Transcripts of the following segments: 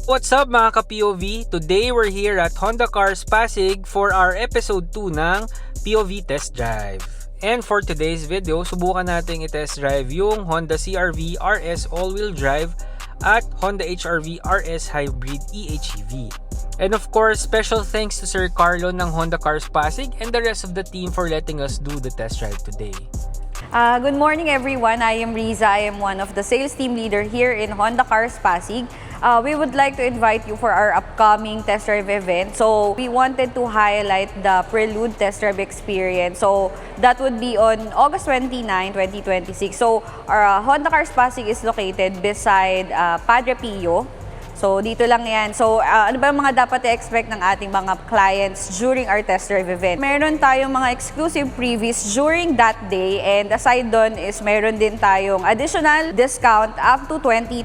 What's up mga ka-POV? Today we're here at Honda Cars Pasig for our episode 2 ng POV Test Drive. And for today's video, subukan natin i-test drive yung Honda CR-V RS all-wheel drive at Honda HR-V RS Hybrid eHEV. And of course, special thanks to Sir Carlo ng Honda Cars Pasig and the rest of the team for letting us do the test drive today. Good morning everyone, I am Riza. I am one of the sales team leader here in Honda Cars Pasig. We would like to invite you for our upcoming test drive event. So we wanted to highlight the Prelude test drive experience. So that would be on August 29, 2026. So our Honda Cars Pasig is located beside Padre Pio. So dito lang yan. So ano ba mga dapat i-expect ng ating mga clients during our test drive event? Meron tayong mga exclusive previews during that day, and aside doon is meron din tayong additional discount up to 20,000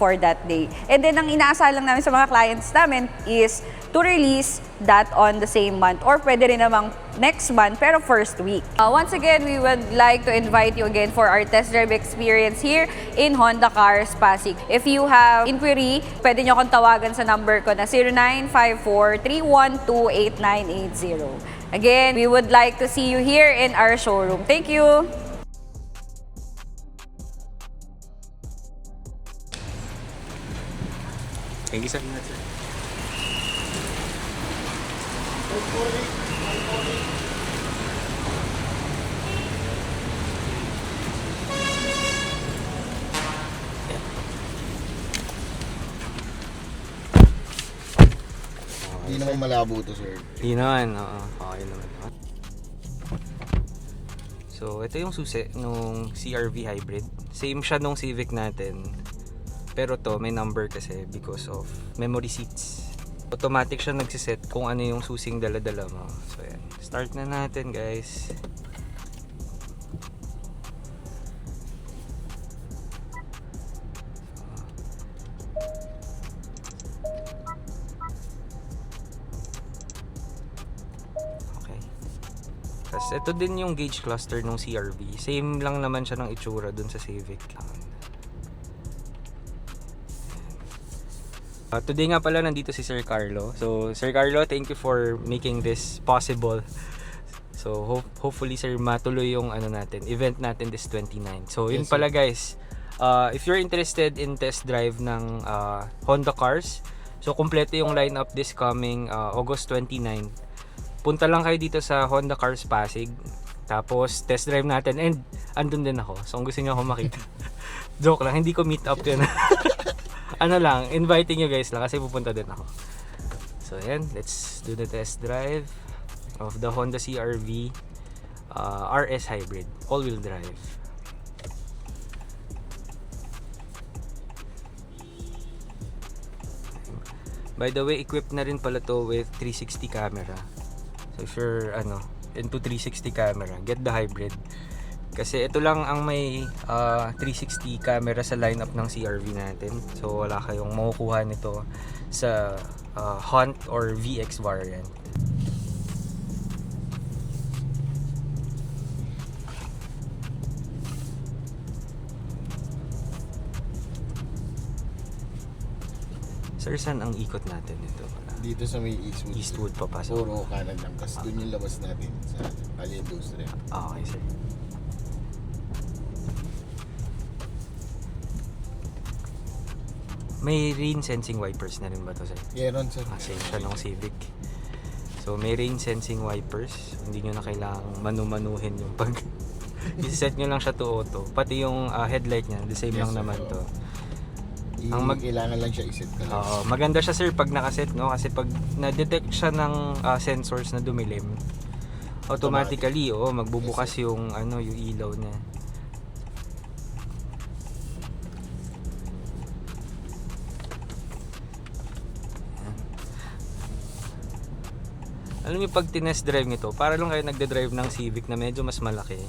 for that day. And then ang inaasahan lang namin sa mga clients namin is to release that on the same month or pwede rin namang next month pero first week. Once again, we would like to invite you again for our test drive experience here in Honda Cars Pasig. If you have inquiry, pwede nyo akong tawagan sa number ko na 0954-312-8980. Again, we would like to see you here in our showroom. Thank you! Thank you sir. Hindi naman malabo to, sir. Hindi naman, oo. Okay naman. So, ito yung susi nung CR-V Hybrid. Same siya nung Civic natin. Pero to may number kasi because of memory seats. Automatic siya nagsiset kung ano yung susing dala-dala mo. So, yan. Start na natin, guys. Tapos ito din yung gauge cluster ng CR-V. Same lang naman siya ng itsura dun sa Civic. Today nga pala nandito si Sir Carlo. So Sir Carlo, thank you for making this possible. So hopefully sir matuloy yung event natin this 29. So yun Yes, pala guys. If you're interested in test drive ng Honda Cars, so kompleto yung lineup this coming August 29. Punta lang kayo dito sa Honda Cars Pasig. Tapos test drive natin and andun din ako. So kung gusto niyo ako makita. Joke lang, hindi ko meet up yun. Ano lang, inviting you guys lang kasi pupunta din ako. So ayan, let's do the test drive of the Honda CR-V RS Hybrid all-wheel drive. By the way, equipped na rin pala to with 360 camera. So if you're into 360 camera, get the hybrid. Kasi ito lang ang may 360 camera sa lineup ng CR-V natin. So wala kayong makukuha nito sa Hunt or VX variant. Sir, saan ang ikot natin ito? Dito sa may Eastwood. Eastwood papasok. Puro kanan lang. Tapos doon yung labas natin sa Kali Industria. Okay, sir. May rain sensing wipers na rin ba to, sir? Meron, sir. Same siya ng Civic. So may rain sensing wipers. Hindi nyo na kailangang manu-manuhin yung pag i-set nyo lang siya to auto. Pati yung headlight niya, the same Yes, lang sir. naman to. Kailangan lang siya iset ka lang. Maganda siya sir pag nakaset, no? Kasi pag na-detect siya ng sensors na dumilim, automatically magbubukas yung yung ilaw niya. Alam niyo pag tinest drive nito, para lang kayo nagde-drive ng Civic na medyo mas malaki.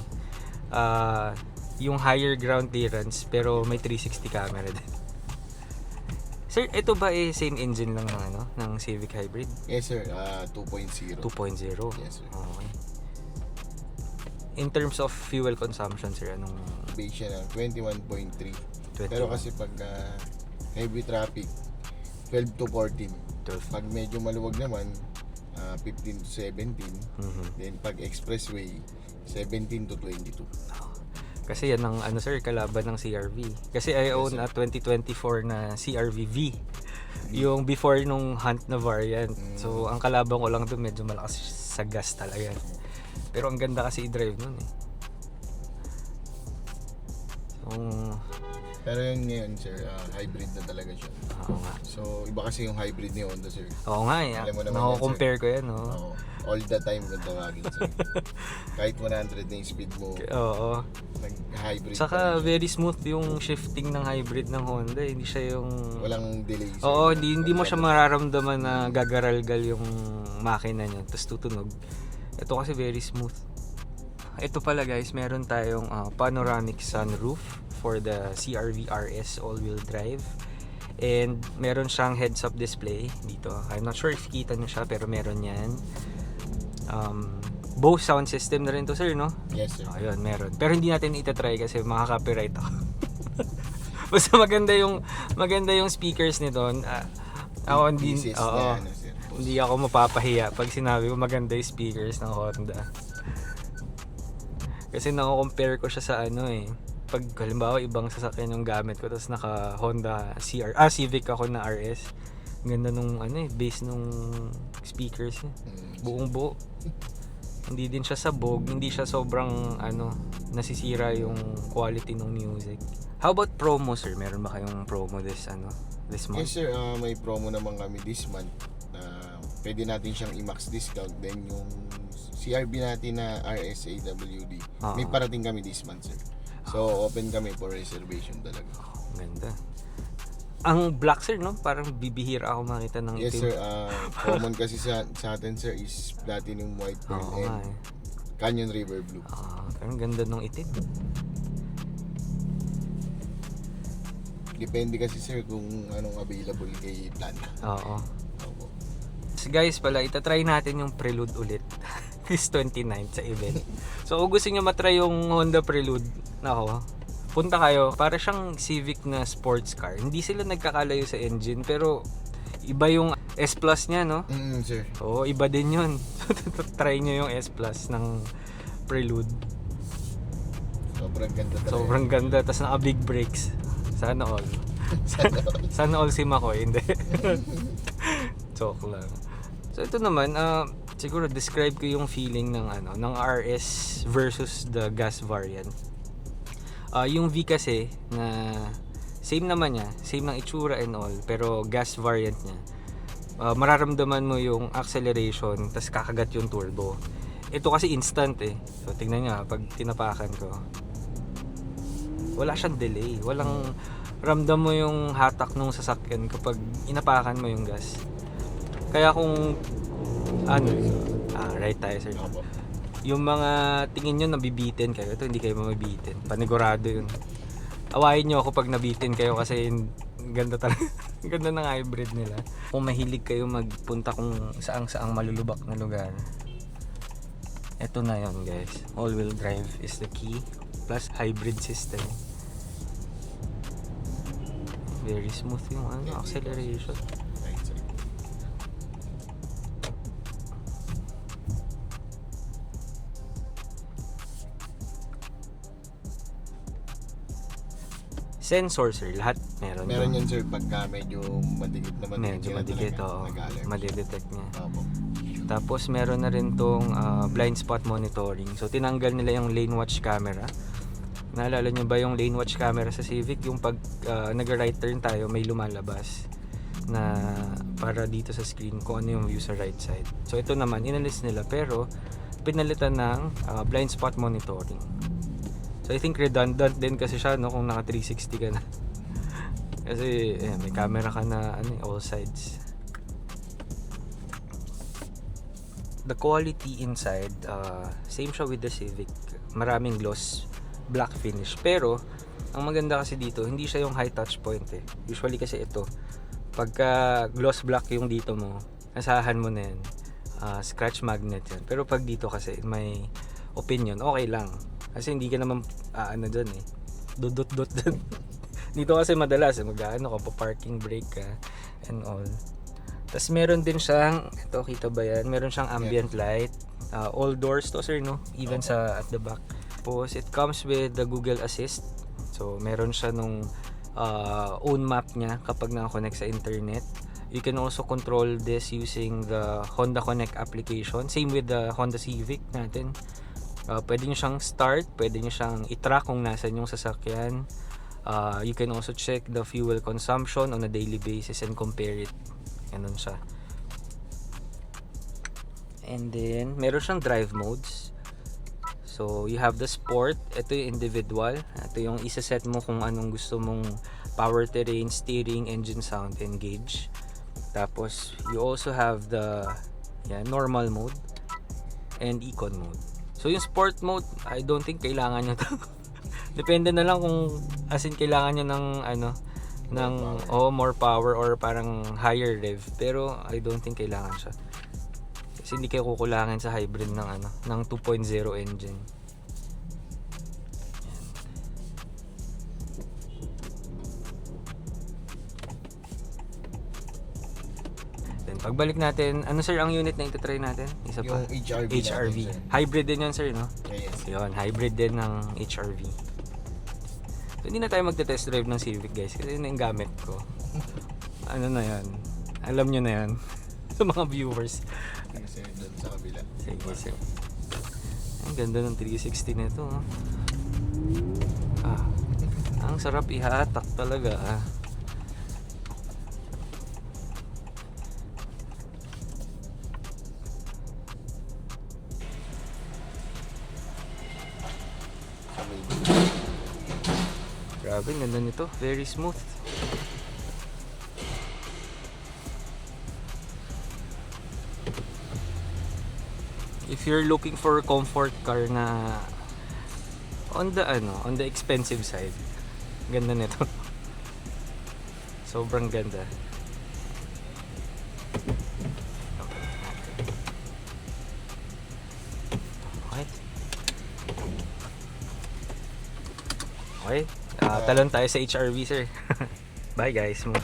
Yung higher ground clearance pero may 360 camera din. Sir, ito ba same engine lang ng Civic Hybrid? Yes, sir. 2.0. 2.0. Yes, sir. Okay. In terms of fuel consumption, sir, anong... Base siya ng 21.3. 21? Pero kasi pag heavy traffic, 12 to 14. 12. Pag medyo maluwag naman, 15 to 17. Mhm. Then pag expressway, 17 to 22. Kasi yan ang ano sir, kalaban ng CRV. Kasi I own sir. a 2024 na CRV-V. Yung before nung Hunt na variant. So ang kalaban ko lang doon medyo malakas sa gas talaga. Pero ang ganda kasi i-drive nun eh. So, Pero yun ngayon sir, hybrid na talaga siya. oo nga. So iba kasi yung hybrid ni Honda sir. Oo nga eh. Alam mo naman Nako-compare ko yan, no? Oo. All the time kung tawagin sir. Kahit 100 na yung speed mo, Oo. nag-hybrid pa Saka rin siya. very smooth yung shifting ng hybrid ng Honda. Hindi siya yung... Walang delay sir. Oo, hindi mo siya mararamdaman na gagaralgal yung makina niya. Tapos tutunog. Ito kasi very smooth. Ito pala guys, meron tayong panoramic sunroof for the CR-V RS all-wheel drive. And meron siyang heads-up display dito. I'm not sure if kita nyo siya, pero meron yan. Bose sound system na rin to sir, no? Yes sir. Ayun, meron. Pero hindi natin itatry kasi makaka-copyright ako. Basta maganda yung speakers nito. Ako hindi, Pieces oo, na ano sir. hindi ako mapapahiya pag sinabi ko maganda yung speakers ng Honda. Kasi nako-compare ko siya sa ano eh. Pag halimbawa ibang sasakyan yung gamit ko tapos naka Honda Civic ako na RS. Ganda nung ano eh, bass nung speakers niya. Buong buo. Hindi din siya sabog, hindi siya sobrang ano, nasisira yung quality ng music. How about promo sir? Meron ba kayong promo this month? Yes sir, may promo naman kami this month na pwede natin siyang i-max discount. Then yung CRB natin na RSAWD, may parating kami this month sir. So open kami for reservation talaga. Ganda. Ang black sir, no? Parang bibihira ako makita ng Yes itim. sir, common kasi sa atin sir is platinum white pearl Oo nga and eh. Canyon River blue. Parang ganda nung itim. Depende kasi sir kung anong available kay plan. Oo. Opo. So guys pala, itatry natin yung Prelude ulit. This 29 sa event. So kung gusto nyo matry yung Honda Prelude, nako, punta kayo. Para siyang Civic na sports car. Hindi sila nagkakalayo sa engine, pero iba yung S Plus niya, no? Sir. Oo, iba din yun. Try nyo yung S Plus ng Prelude. Sobrang ganda talaga. Sobrang ganda. Tapos naka big brakes. Sana all. Sana all si Makoy. Hindi. Joke lang. So ito naman, siguro describe ko yung feeling ng RS versus the gas variant. Yung V kasi na same naman niya, same ng itsura and all, pero gas variant niya. Mararamdaman mo yung acceleration, tas kakagat yung turbo. Ito kasi instant eh. So tingnan niyo pag tinapakan ko. Wala siyang delay, walang ramdam mo yung hatak ng sasakyan kapag inapakan mo yung gas. Kaya kung right tayo sir. Opo. Yung mga tingin nyo nabibitin kayo, ito hindi kayo mabibitin. Panigurado yun. Awayin nyo ako pag nabitin kayo kasi ganda talaga. Ganda ng hybrid nila. Kung mahilig kayo magpunta kung saang malulubak na lugar, ito na yun guys. All-wheel drive is the key. Plus hybrid system. Very smooth yung acceleration. Right, sir. Sensor sir, lahat meron. Meron yun. yan sir pagka medyo madikit na Medyo yan madikit, talaga, oo. nag-alert. Mali-detect niya. Opo. Tapos meron na rin tong blind spot monitoring. So tinanggal nila yung lane watch camera. Naalala nyo ba yung lane watch camera sa Civic? Yung pag nag-right turn tayo, may lumalabas na para dito sa screen kung ano yung view sa right side. So ito naman, inalis nila pero pinalitan ng blind spot monitoring. So I think redundant din kasi siya no kung naka 360 ka na. Kasi may camera ka na all sides. The quality inside, same siya with the Civic. Maraming gloss, black finish. Pero, ang maganda kasi dito, hindi siya yung high touch point eh. Usually kasi ito, pagka gloss black yung dito mo, nasahan mo na yan. Scratch magnet yan. Pero pag dito kasi, may opinion, okay lang. Kasi hindi ka naman, dyan eh. Dot dyan. Dito kasi madalas mag-ano ka, parking brake ka and all. Tapos meron din siyang, ito kita ba yan? Meron siyang ambient light. All doors to sir, no? Even sa at the back. Tapos it comes with the Google Assist. So meron siya nung own map niya kapag naka-connect sa internet. You can also control this using the Honda Connect application. Same with the Honda Civic natin. Pwede nyo siyang start, pwede nyo siyang i-track kung nasan yung sasakyan. You can also check the fuel consumption on a daily basis and compare it. Ganun siya. And then, meron siyang drive modes. So, you have the sport. Ito yung individual. Ito yung isa-set mo kung anong gusto mong powertrain, steering, engine sound, and gauge. Tapos, you also have the normal mode and econ mode. So, yung sport mode, I don't think kailangan nyo to. Depende na lang kung as in kailangan nyo ng more power or parang higher rev. Pero, I don't think kailangan siya. Kasi hindi kayo kukulangin sa hybrid ng 2.0 engine. Pagbalik natin, ano sir ang unit na ito-try natin? Isa pa? Yung HRV. HRV. Natin, sir. Hybrid din yan sir, no? Yes. Yun, hybrid din ng HRV. So, hindi na tayo magte-test drive ng Civic guys kasi yun yung gamit ko. Ano na yan? Alam nyo na yan. Sa mga viewers. Kasi doon sa kabila. Sige sir. Ang ganda ng 360 nito. Ang sarap ihatak talaga. Grabe, ganda nito. Very smooth. If you're looking for a comfort car na on the expensive side, ganda nito. Sobrang ganda. Okay. Okay. Talon tayo sa HRV sir. Bye guys. Thank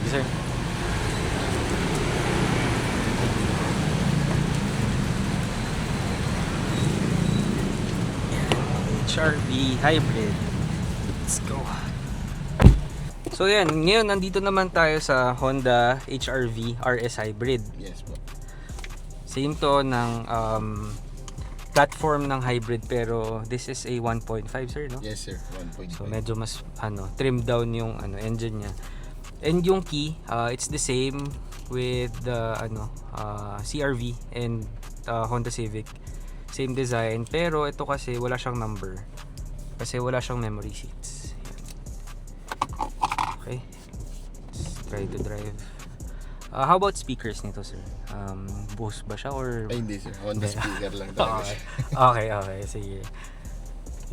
you sir. HRV hybrid. Let's go. So yan, ngayon nandito naman tayo sa Honda HRV RS Hybrid. Yes po. Same to ng platform ng hybrid pero this is a 1.5 sir, no? Yes sir, 1.5. So medyo mas trimmed down yung engine niya. And yung key, it's the same with the CRV and Honda Civic. Same design, pero ito kasi wala siyang number. Kasi wala siyang memory seats. Okay. Let's try to drive. How about speakers nito, sir? Bose ba siya or Ay hindi sir, Honda speaker lang talaga siya. Okay, sige.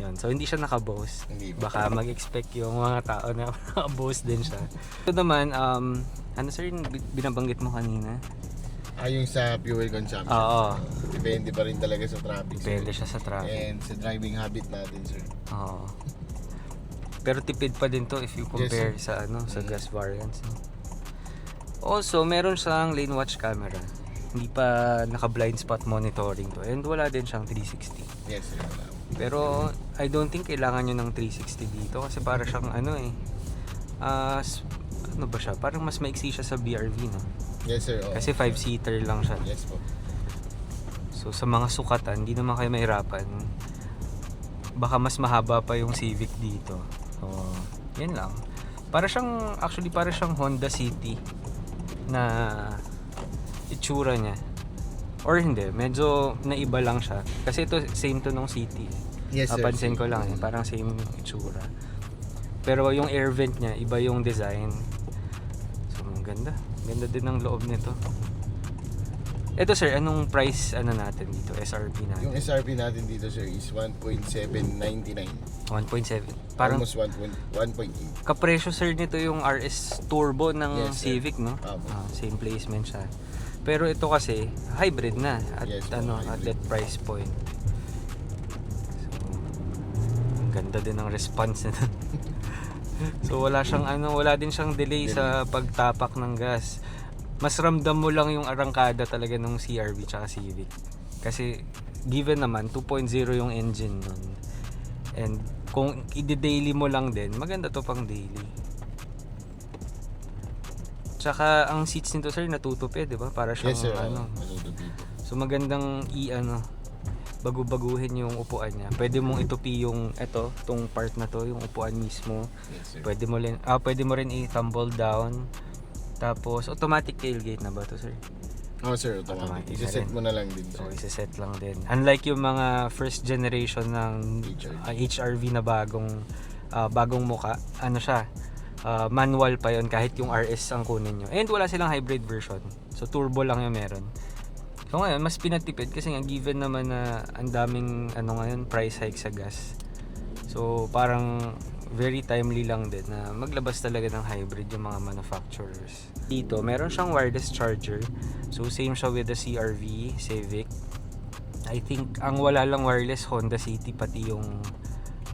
Yun. So hindi siya naka-Bose. Hindi ba? Baka mag-expect yung mga tao na naka-Bose din siya. Ito naman, ano sir yung binabanggit mo kanina? Yung sa fuel consumption. Oo. Depende pa rin talaga sa traffic. Depende sir. siya sa traffic. And sa driving habit natin sir. Oo. Pero tipid pa din to if you compare Yes, sa sa gas variants. No? Also, meron siyang lane watch camera. Hindi pa naka-blind spot monitoring to. And wala din siyang 360. Yes sir. Pero I don't think kailangan nyo ng 360 dito kasi para siyang ano ba siya? Parang mas maiksi siya sa BRV, no? Yes sir. Kasi 5-seater lang siya. Yes po. So sa mga sukatan, hindi naman kayo mahirapan. Baka mas mahaba pa yung Civic dito. So, yan lang. Para siyang Honda City na itsura niya. Or hindi, medyo naiba lang siya. Kasi ito same to nung City. Yes sir. Napansin ko lang, parang same itsura. Pero yung air vent niya, iba yung design. So, ang ganda. Ganda din ng loob nito. Ito sir, anong price natin dito? SRP natin? Yung SRP natin dito sir is 1.799. 1.7. Parang almost 1.8. kapresyo sir nito yung RS Turbo ng Yes, sir. Civic, no? Tama. Same placement siya. Pero ito kasi hybrid na at Yes, at hybrid. that price point. So, ang ganda din ng response nito. So wala din siyang delay sa pagtapak ng gas. Mas ramdam mo lang yung arangkada talaga ng CR-V tsaka Civic. Kasi given naman 2.0 yung engine nun. And kung i-daily mo lang din, maganda to pang daily. Tsaka ang seats nito sir natutupi, 'di ba? Para siyang Yes sir, ano. dito. So magandang bagu-baguhin yung upuan niya. Pwede mong itupi yung tong part na to, yung upuan mismo. Yes sir. Pwede mo rin i-tumble down. Tapos automatic tailgate na ba to, sir? Oh sir, automatic. Automatic na Isa-set rin. mo na lang din So sir. isa-set lang din. Unlike yung mga first generation ng HRV na bagong muka, ano siya, manual pa yon kahit yung RS ang kunin nyo. And wala silang hybrid version. So turbo lang yung meron. So ngayon, mas pinatipid kasi nga given naman na ang daming ngayon price hike sa gas. So parang very timely lang din na maglabas talaga ng hybrid yung mga manufacturers. Dito, meron siyang wireless charger. So same siya with the CR-V, Civic. I think ang wala lang wireless Honda City pati yung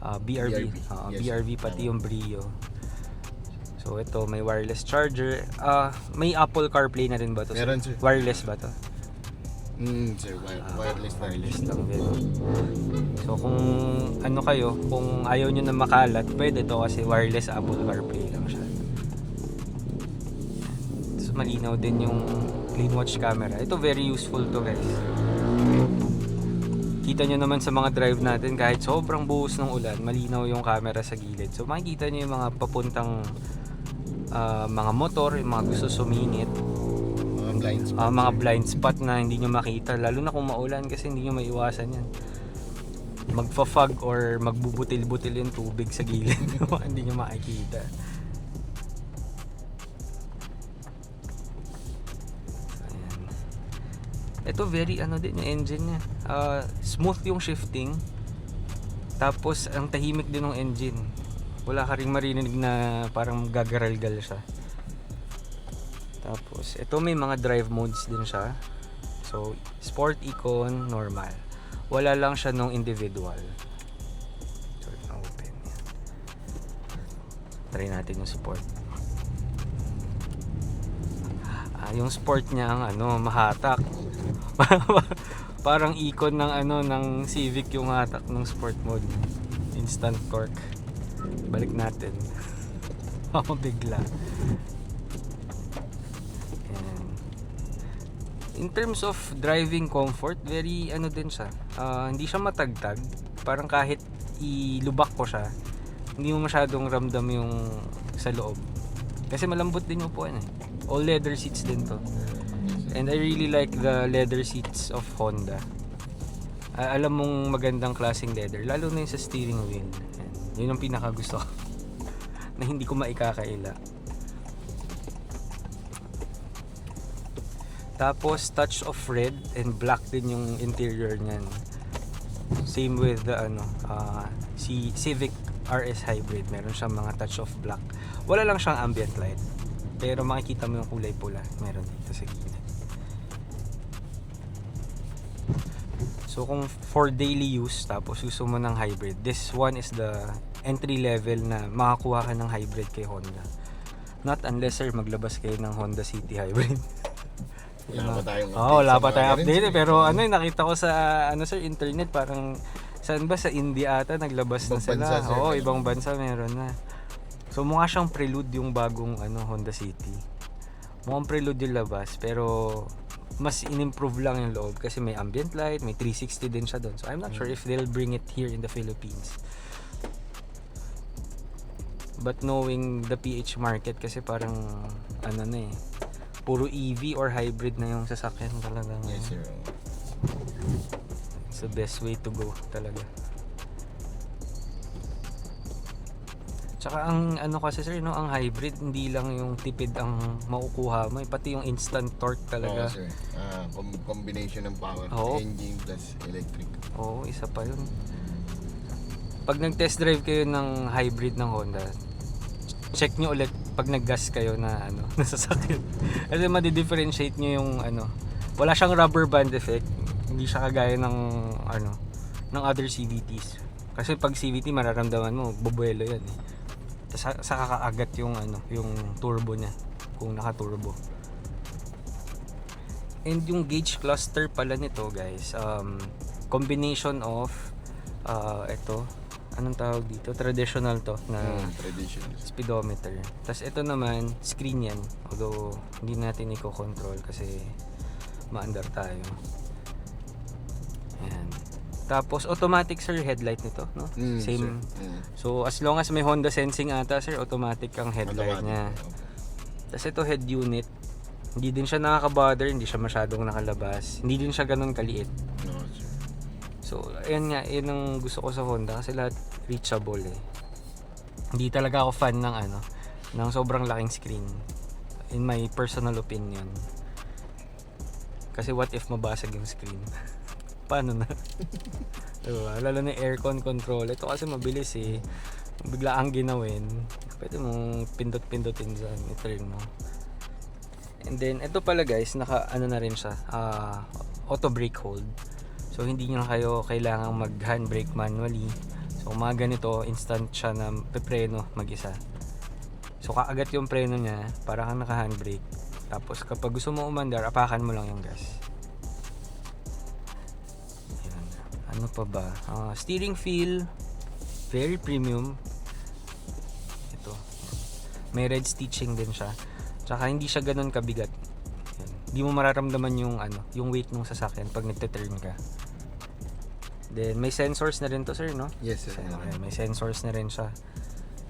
BRV. Yes, BRV pati yung Brio. So ito, may wireless charger. May Apple CarPlay na rin ba to? Meron, sir. Wireless ba to? Sir, wireless na rin. Wireless lang din. So kung kung ayaw nyo na makalat, pwede to kasi wireless Apple CarPlay lang siya. So malinaw din yung clean watch camera. Ito very useful to guys. Kita nyo naman sa mga drive natin kahit sobrang buhos ng ulan, malinaw yung camera sa gilid. So makikita nyo yung mga papuntang mga motor, yung mga gusto sumingit. Mga blind spot na hindi nyo makita, lalo na kung maulan kasi hindi nyo maiwasan yan. Magfa-fog or magbubutil-butil yung tubig sa gilid. Hindi nyo makikita. Ayan. Ito very din yung engine niya. Smooth yung shifting. Tapos ang tahimik din ng engine. Wala ka ring marinig na parang gagaral-gal siya. Tapos, ito may mga drive modes din siya. So, Sport, Econ, Normal. Wala lang siya nung individual. So, open. Try natin yung Sport. Yung Sport niya ang mahatak. Parang Econ ng Civic yung hatak ng Sport mode. Instant torque. Balik natin. Ako bigla. In terms of driving comfort, very din siya. Hindi siya matagtag. Parang kahit ilubak ko siya, hindi mo masyadong ramdam yung sa loob. Kasi malambot din yung upuan eh. All leather seats din to. And I really like the leather seats of Honda. Alam mong magandang klaseng leather, lalo na yung sa steering wheel. Yun ang pinaka gusto ko. Na hindi ko maikakaila. Tapos touch of red and black din yung interior niyan. Same with the Civic RS Hybrid. Meron siyang mga touch of black. Wala lang siyang ambient light. Pero makikita mo yung kulay pula. Meron dito sa gilid. So kung for daily use tapos gusto mo ng hybrid, this one is the entry level na makakuha ka ng hybrid kay Honda. Not unless sir maglabas kayo ng Honda City Hybrid. Wala pa tayong update pero nakita ko sa sir internet parang saan ba sa India ata naglabas na sila. Ibang bansa meron na. So mukha siyang prelude yung bagong Honda City. Mukhang prelude yung labas pero mas in-improve lang yung loob kasi may ambient light, may 360 din siya doon. So I'm not sure if they'll bring it here in the Philippines. But knowing the PH market kasi parang puro EV or hybrid na yung sasakyan talaga. Yes sir. It's the best way to go talaga. Tsaka ang kasi sir ang hybrid hindi lang yung tipid ang makukuha mo, pati yung instant torque talaga. Oo sir. Combination ng power, engine plus electric. Isa pa yun. Pag nag-test drive kayo ng hybrid ng Honda, check nyo ulit pag nag-gas kayo na nasasakyan. Kasi madi-differentiate nyo yung wala siyang rubber band effect. Hindi siya kagaya ng ng other CVTs. Kasi pag CVT mararamdaman mo bubuelo yan eh. Tapos saka kaagat yung yung turbo niya kung naka-turbo. And yung gauge cluster pala nito, guys, combination of ito, anong tawag dito? Traditional to na Traditional. speedometer. Tapos ito naman, screen yan. Although, hindi natin i-control kasi maandar tayo. Ayan. Tapos, automatic, sir, headlight nito, no? Same. So, as long as may Honda Sensing ata, sir, automatic ang headlight niya. Tapos ito, head unit. Hindi din siya nakaka-bother, hindi siya masyadong nakalabas. Hindi din siya ganun kaliit. No, sir. So, ayan nga, yun ang gusto ko sa Honda kasi lahat reachable eh. Hindi talaga ako fan ng ng sobrang laking screen. In my personal opinion. Kasi what if mabasag yung screen? Paano na? Diba? Lalo na aircon control. Ito kasi mabilis eh. Bigla ang ginawin. Pwede mong pindot-pindotin dyan. I-turn mo. And then, ito pala guys, na rin siya. Auto brake hold. So, hindi nyo kayo kailangang mag-handbrake manually. So, mga ganito, instant siya na pepreno mag-isa. So, kaagat yung preno niya, para kang naka-handbrake. Tapos, kapag gusto mo umandar, apakan mo lang yung gas. Ayan. Ano pa ba? Steering feel, very premium. Ito. May red stitching din siya. Tsaka, hindi siya ganun kabigat. Ayan. Hindi mo mararamdaman yung, yung weight ng sasakyan pag nagte-turn ka. Then, may sensors na rin to, sir, no? Yes, sir. Okay, may sensors na rin siya.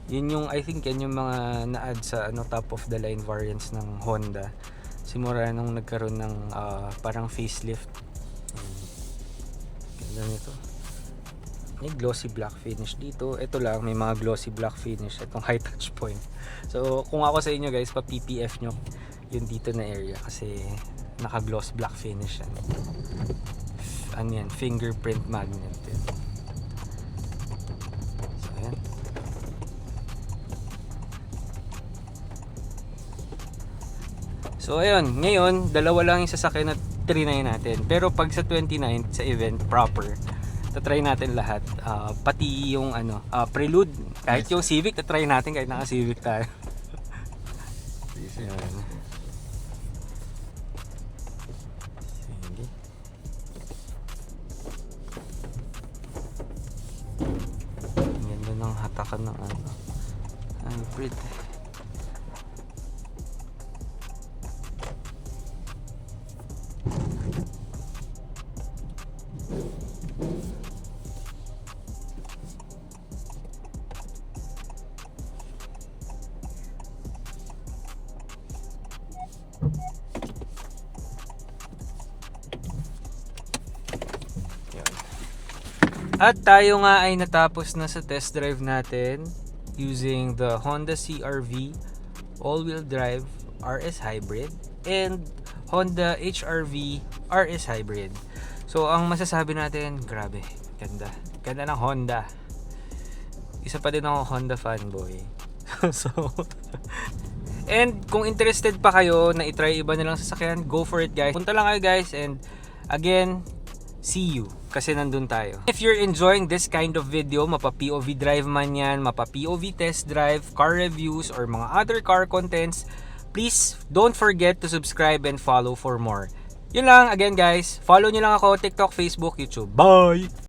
Yun yung, I think, yan yung mga na-add sa top of the line variants ng Honda. Simula nung nagkaroon ng parang facelift. Ganda nito. May glossy black finish dito. Ito lang, may mga glossy black finish. Itong high touch point. So, kung ako sa inyo guys, pa-PPF nyo yung dito na area kasi naka-gloss black finish yan. Ano yan? Fingerprint magnet din. So, ayan. So, ayun. Ngayon, dalawa lang yung sasakyan na trinay natin. Pero pag sa 29, sa event proper, tatry natin lahat. Pati yung Prelude. Kahit yung Civic, tatry natin kahit naka-Civic tayo. Ayan. Sige. Ganda ng hatakan ng hybrid. At tayo nga ay natapos na sa test drive natin using the Honda CR-V all-wheel drive RS Hybrid and Honda HR-V RS Hybrid. So, ang masasabi natin, grabe, ganda. Ganda ng Honda. Isa pa din ako Honda fanboy. So, and kung interested pa kayo na itry iba nilang sasakyan, go for it guys. Punta lang kayo guys and again, see you kasi nandun tayo. If you're enjoying this kind of video, mapa-POV drive man yan, mapa-POV test drive, car reviews, or mga other car contents, please don't forget to subscribe and follow for more. Yun lang, again guys, follow nyo lang ako, TikTok, Facebook, YouTube. Bye!